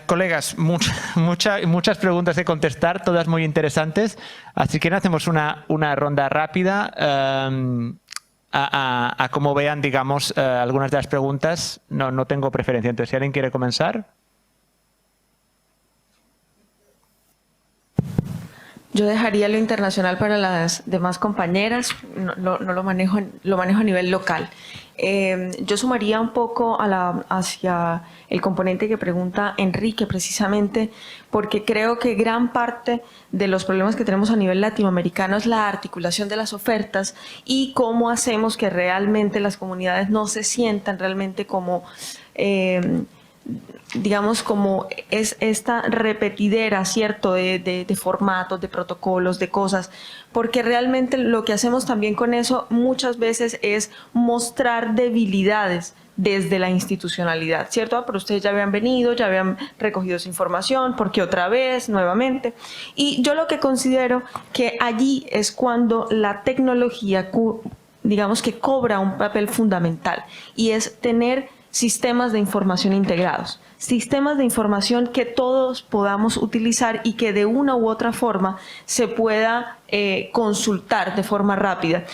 Colegas, muchas preguntas que contestar, todas muy interesantes, así que hacemos una ronda rápida a cómo vean, digamos, algunas de las preguntas. No tengo preferencia, entonces si alguien quiere comenzar. Yo dejaría lo internacional para las demás compañeras, no lo manejo a nivel local. Yo sumaría un poco hacia el componente que pregunta Enrique, precisamente porque creo que gran parte de los problemas que tenemos a nivel latinoamericano es la articulación de las ofertas y cómo hacemos que realmente las comunidades no se sientan realmente como digamos, como es esta repetidera, ¿cierto?, de formatos, de protocolos, de cosas, porque realmente lo que hacemos también con eso muchas veces es mostrar debilidades desde la institucionalidad, ¿cierto? Pero ustedes ya habían venido, ya habían recogido su información, ¿por qué otra vez, nuevamente? Y yo lo que considero que allí es cuando la tecnología, digamos, que cobra un papel fundamental, y es tener sistemas de información integrados, sistemas de información que todos podamos utilizar y que de una u otra forma se pueda consultar de forma rápida.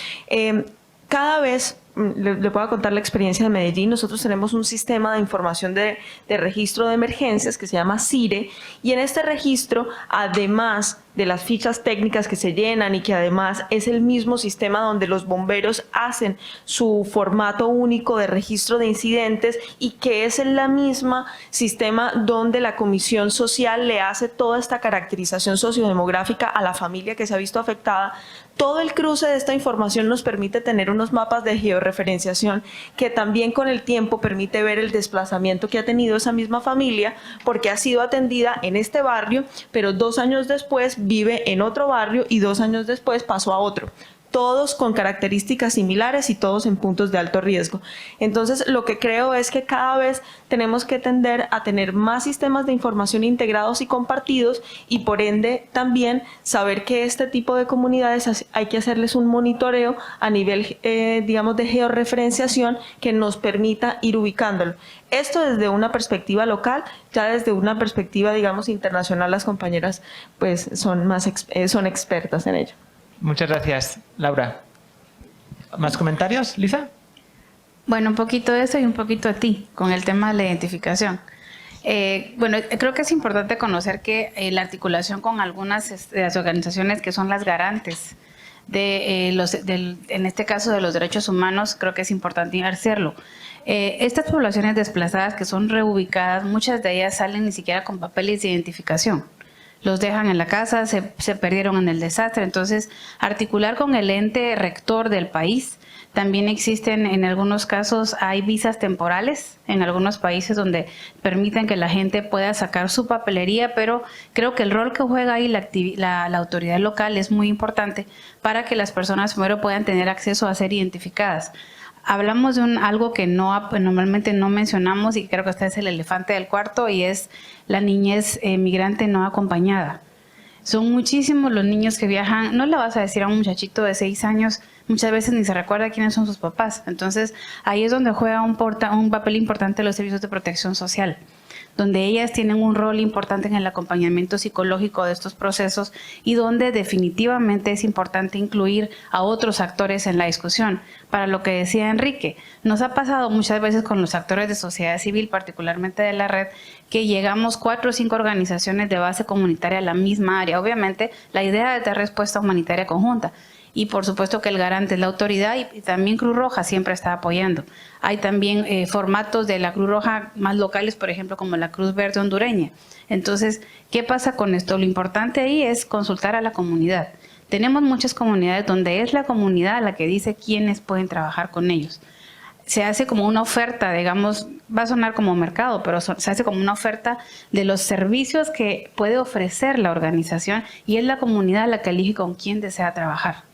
Cada vez, le puedo contar la experiencia de Medellín, nosotros tenemos un sistema de información de registro de emergencias que se llama CIRE, y en este registro, además de las fichas técnicas que se llenan y que además es el mismo sistema donde los bomberos hacen su formato único de registro de incidentes, y que es el misma sistema donde la Comisión Social le hace toda esta caracterización sociodemográfica a la familia que se ha visto afectada. Todo el cruce de esta información nos permite tener unos mapas de georreferenciación que también con el tiempo permite ver el desplazamiento que ha tenido esa misma familia, porque ha sido atendida en este barrio, pero 2 años después vive en otro barrio y 2 años después pasó a otro. Todos con características similares y todos en puntos de alto riesgo. Entonces, lo que creo es que cada vez tenemos que tender a tener más sistemas de información integrados y compartidos, y por ende también saber que este tipo de comunidades hay que hacerles un monitoreo a nivel, digamos, de georreferenciación que nos permita ir ubicándolo. Esto desde una perspectiva local, ya desde una perspectiva, digamos, internacional, las compañeras pues son expertas en ello. Muchas gracias, Laura. ¿Más comentarios, Lisa? Bueno, un poquito de eso y un poquito de ti, con el tema de la identificación. Bueno, creo que es importante conocer que la articulación con algunas de las organizaciones que son las garantes en este caso de los derechos humanos, creo que es importante hacerlo. Estas poblaciones desplazadas que son reubicadas, muchas de ellas salen ni siquiera con papeles de identificación. los dejan en la casa, se perdieron en el desastre. Entonces, articular con el ente rector del país. También existen, en algunos casos, hay visas temporales en algunos países donde permiten que la gente pueda sacar su papelería, pero creo que el rol que juega ahí la autoridad local es muy importante para que las personas primero puedan tener acceso a ser identificadas. Hablamos de algo que normalmente no mencionamos y creo que este es el elefante del cuarto, y es la niñez migrante no acompañada. Son muchísimos los niños que viajan. No le vas a decir a un muchachito de 6 años, muchas veces ni se recuerda quiénes son sus papás. Entonces, ahí es donde juega un papel importante los servicios de protección social, donde ellas tienen un rol importante en el acompañamiento psicológico de estos procesos y donde definitivamente es importante incluir a otros actores en la discusión. Para lo que decía Enrique, nos ha pasado muchas veces con los actores de sociedad civil, particularmente de la red, que llegamos 4 o 5 organizaciones de base comunitaria a la misma área. Obviamente, la idea es dar respuesta humanitaria conjunta. Y por supuesto que el garante es la autoridad, y también Cruz Roja siempre está apoyando. Hay también formatos de la Cruz Roja más locales, por ejemplo, como la Cruz Verde hondureña. Entonces, ¿qué pasa con esto? Lo importante ahí es consultar a la comunidad. Tenemos muchas comunidades donde es la comunidad la que dice quiénes pueden trabajar con ellos. Se hace como una oferta, digamos, va a sonar como mercado, pero se hace como una oferta de los servicios que puede ofrecer la organización, y es la comunidad la que elige con quién desea trabajar.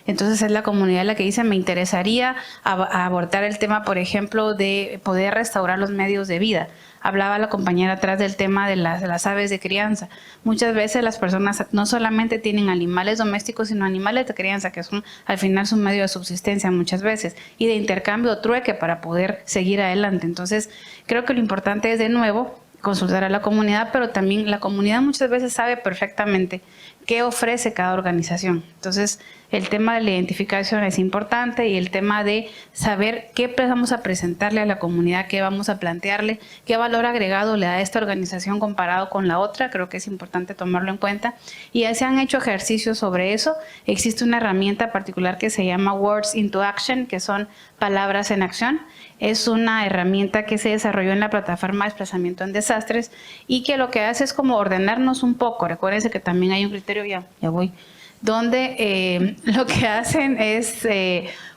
Entonces es la comunidad la que dice, me interesaría abordar el tema, por ejemplo, de poder restaurar los medios de vida. Hablaba la compañera atrás del tema de las aves de crianza. Muchas veces las personas no solamente tienen animales domésticos, sino animales de crianza, que son al final su medio de subsistencia muchas veces, y de intercambio o trueque para poder seguir adelante. Entonces creo que lo importante es, de nuevo, consultar a la comunidad, pero también la comunidad muchas veces sabe perfectamente qué ofrece cada organización. Entonces, el tema de la identificación es importante, y el tema de saber qué vamos a presentarle a la comunidad, qué vamos a plantearle, qué valor agregado le da esta organización comparado con la otra. Creo que es importante tomarlo en cuenta, y ya se han hecho ejercicios sobre eso. Existe una herramienta particular que se llama Words into Action, que son palabras en acción. Es una herramienta que se desarrolló en la plataforma de desplazamiento en desastres, y que lo que hace es como ordenarnos un poco. Recuérdense que también hay un criterio, ya voy, donde lo que hacen es,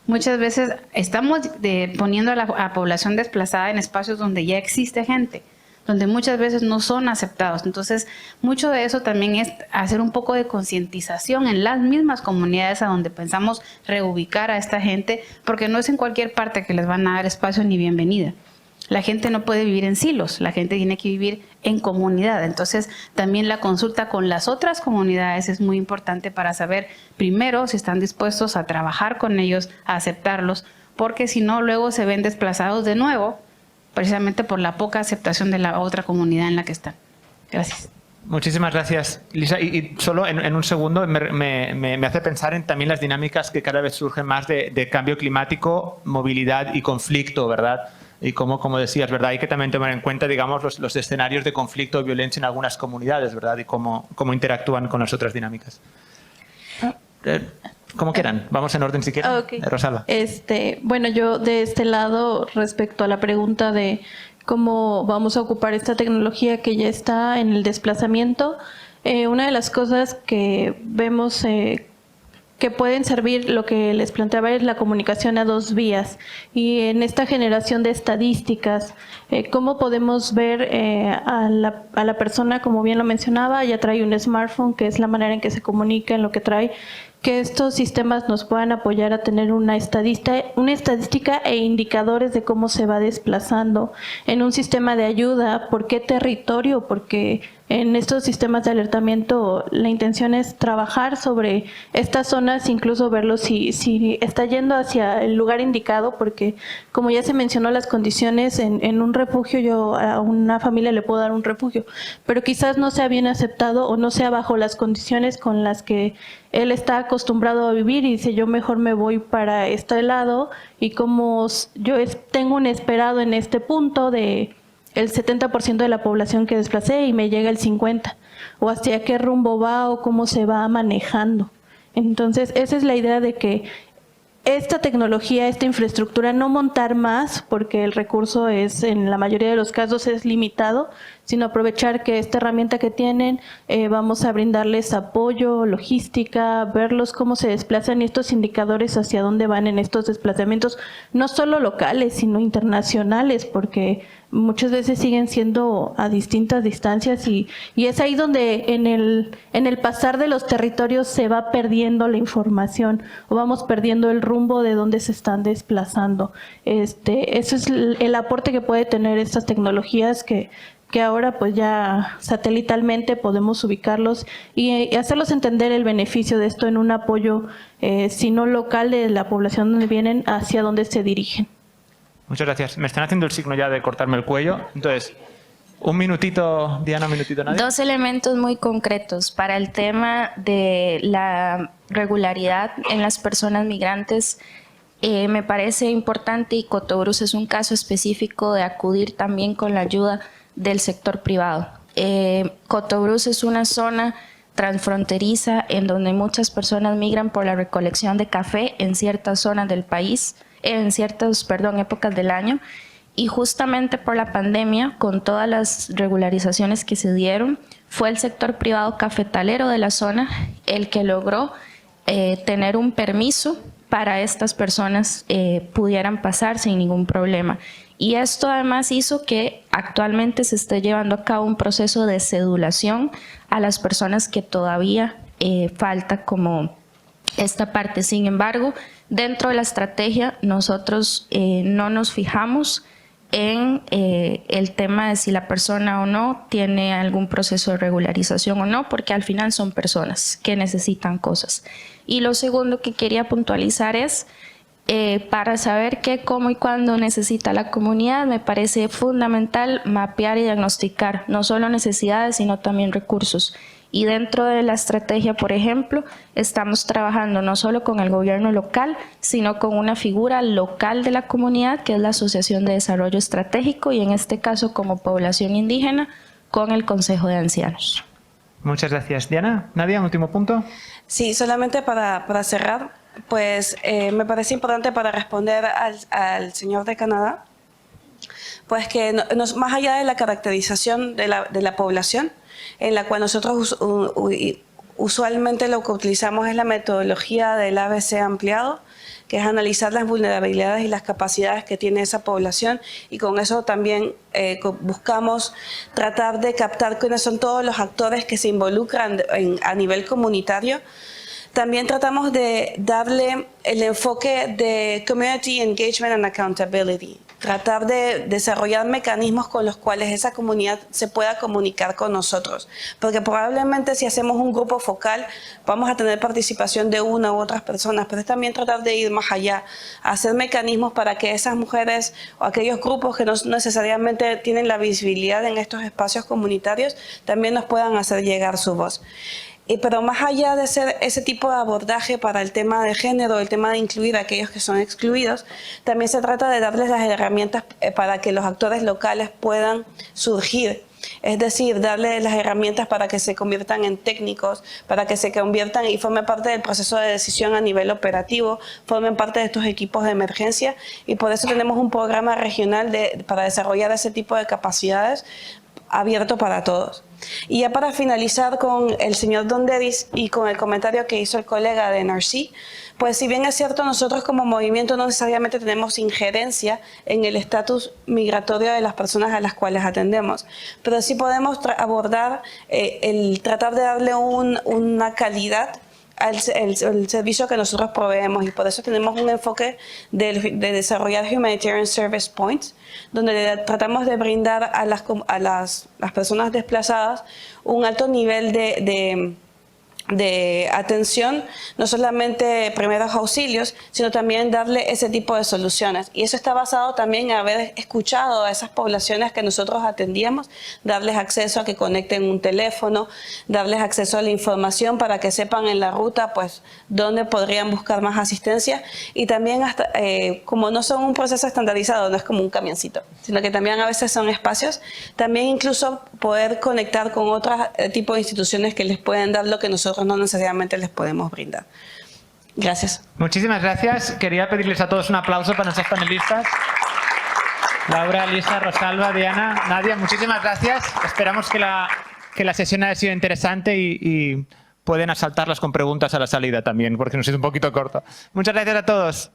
muchas veces estamos poniendo a la población desplazada en espacios donde ya existe gente, donde muchas veces no son aceptados. Entonces, mucho de eso también es hacer un poco de concientización en las mismas comunidades a donde pensamos reubicar a esta gente, porque no es en cualquier parte que les van a dar espacio ni bienvenida. La gente no puede vivir en silos, la gente tiene que vivir en comunidad. Entonces, también la consulta con las otras comunidades es muy importante para saber, primero, si están dispuestos a trabajar con ellos, a aceptarlos, porque si no, luego se ven desplazados de nuevo, precisamente por la poca aceptación de la otra comunidad en la que están. Gracias. Muchísimas gracias, Lisa. Y solo en un segundo me hace pensar en también las dinámicas que cada vez surgen más de cambio climático, movilidad y conflicto, ¿verdad? Y como decías, ¿verdad? Hay que también tomar en cuenta, digamos, los escenarios de conflicto o violencia en algunas comunidades, ¿verdad? Y cómo interactúan con las otras dinámicas. Como quieran. Vamos en orden si quieren. Okay. Rosalba. Bueno, yo de este lado, respecto a la pregunta de cómo vamos a ocupar esta tecnología que ya está en el desplazamiento, una de las cosas que vemos que pueden servir, lo que les planteaba, es la comunicación a 2 vías. Y en esta generación de estadísticas, ¿cómo podemos ver a la persona, como bien lo mencionaba, ya trae un smartphone, que es la manera en que se comunica, en lo que trae, que estos sistemas nos puedan apoyar a tener una estadística e indicadores de cómo se va desplazando en un sistema de ayuda? ¿Por qué territorio? Porque en estos sistemas de alertamiento la intención es trabajar sobre estas zonas, incluso verlo si está yendo hacia el lugar indicado, porque como ya se mencionó, las condiciones en un refugio, yo a una familia le puedo dar un refugio, pero quizás no sea bien aceptado o no sea bajo las condiciones con las que él está acostumbrado a vivir, y dice, yo mejor me voy para este lado, y como yo tengo un esperado en este punto de el 70% de la población que desplacé y me llega el 50%, o hacia qué rumbo va o cómo se va manejando. Entonces, esa es la idea, de que esta tecnología, esta infraestructura, no montar más, porque el recurso es, en la mayoría de los casos, es limitado, sino aprovechar que esta herramienta que tienen, vamos a brindarles apoyo, logística, verlos cómo se desplazan y estos indicadores hacia dónde van en estos desplazamientos, no solo locales, sino internacionales, porque muchas veces siguen siendo a distintas distancias y es ahí donde en el pasar de los territorios se va perdiendo la información o vamos perdiendo el rumbo de dónde se están desplazando. Eso es el aporte que puede tener estas tecnologías que ahora pues ya satelitalmente podemos ubicarlos y hacerlos entender el beneficio de esto en un apoyo, si no local, de la población donde vienen hacia donde se dirigen. Muchas gracias. Me están haciendo el signo ya de cortarme el cuello. Entonces, un minutito, Diana, un minutito, Nadia. 2 elementos muy concretos para el tema de la regularidad en las personas migrantes. Me parece importante, y Cotobruz es un caso específico, de acudir también con la ayuda del sector privado. Cotobruz es una zona transfronteriza en donde muchas personas migran por la recolección de café en ciertas zonas del país, en ciertas, épocas del año, y justamente por la pandemia, con todas las regularizaciones que se dieron, fue el sector privado cafetalero de la zona el que logró tener un permiso para estas personas pudieran pasar sin ningún problema. Y esto además hizo que actualmente se esté llevando a cabo un proceso de cedulación a las personas que todavía falta como esta parte. Sin embargo, dentro de la estrategia nosotros no nos fijamos en el tema de si la persona o no tiene algún proceso de regularización o no, porque al final son personas que necesitan cosas. Y lo segundo que quería puntualizar es, para saber qué, cómo y cuándo necesita la comunidad, me parece fundamental mapear y diagnosticar no solo necesidades, sino también recursos. Y dentro de la estrategia, por ejemplo, estamos trabajando no solo con el gobierno local, sino con una figura local de la comunidad, que es la Asociación de Desarrollo Estratégico, y en este caso como población indígena, con el Consejo de Ancianos. Muchas gracias. Diana, Nadia, un último punto. Sí, solamente para cerrar, pues me parece importante para responder al señor de Canadá, pues que más allá de la caracterización de la población, en la cual nosotros usualmente lo que utilizamos es la metodología del ABC ampliado, que es analizar las vulnerabilidades y las capacidades que tiene esa población, y con eso también buscamos tratar de captar quiénes son todos los actores que se involucran a nivel comunitario. También tratamos de darle el enfoque de Community Engagement and Accountability, tratar de desarrollar mecanismos con los cuales esa comunidad se pueda comunicar con nosotros, porque probablemente si hacemos un grupo focal vamos a tener participación de una u otras personas, pero es también tratar de ir más allá, hacer mecanismos para que esas mujeres o aquellos grupos que no necesariamente tienen la visibilidad en estos espacios comunitarios también nos puedan hacer llegar su voz. Pero más allá de ser ese tipo de abordaje para el tema de género, el tema de incluir a aquellos que son excluidos, también se trata de darles las herramientas para que los actores locales puedan surgir. Es decir, darles las herramientas para que se conviertan en técnicos, para que se conviertan y formen parte del proceso de decisión a nivel operativo, formen parte de estos equipos de emergencia, y por eso tenemos un programa regional para desarrollar ese tipo de capacidades abierto para todos. Y ya para finalizar con el señor Don Devis y con el comentario que hizo el colega de NRC, pues si bien es cierto, nosotros como movimiento no necesariamente tenemos injerencia en el estatus migratorio de las personas a las cuales atendemos, pero sí podemos abordar el tratar de darle una calidad el servicio que nosotros proveemos, y por eso tenemos un enfoque de desarrollar Humanitarian Service Points, donde tratamos de brindar a las personas desplazadas un alto nivel de atención, no solamente primeros auxilios, sino también darle ese tipo de soluciones. Y eso está basado también en haber escuchado a esas poblaciones que nosotros atendíamos, darles acceso a que conecten un teléfono, darles acceso a la información para que sepan en la ruta pues dónde podrían buscar más asistencia, y también hasta como no son un proceso estandarizado, no es como un camioncito, sino que también a veces son espacios, también incluso poder conectar con otros tipos de instituciones que les pueden dar lo que nosotros no necesariamente les podemos brindar. Gracias. Muchísimas gracias. Quería pedirles a todos un aplauso para nuestros panelistas. Laura, Lisa, Rosalba, Diana, Nadia, muchísimas gracias. Esperamos que la sesión haya sido interesante y pueden asaltarlas con preguntas a la salida también, porque nos es un poquito corto. Muchas gracias a todos.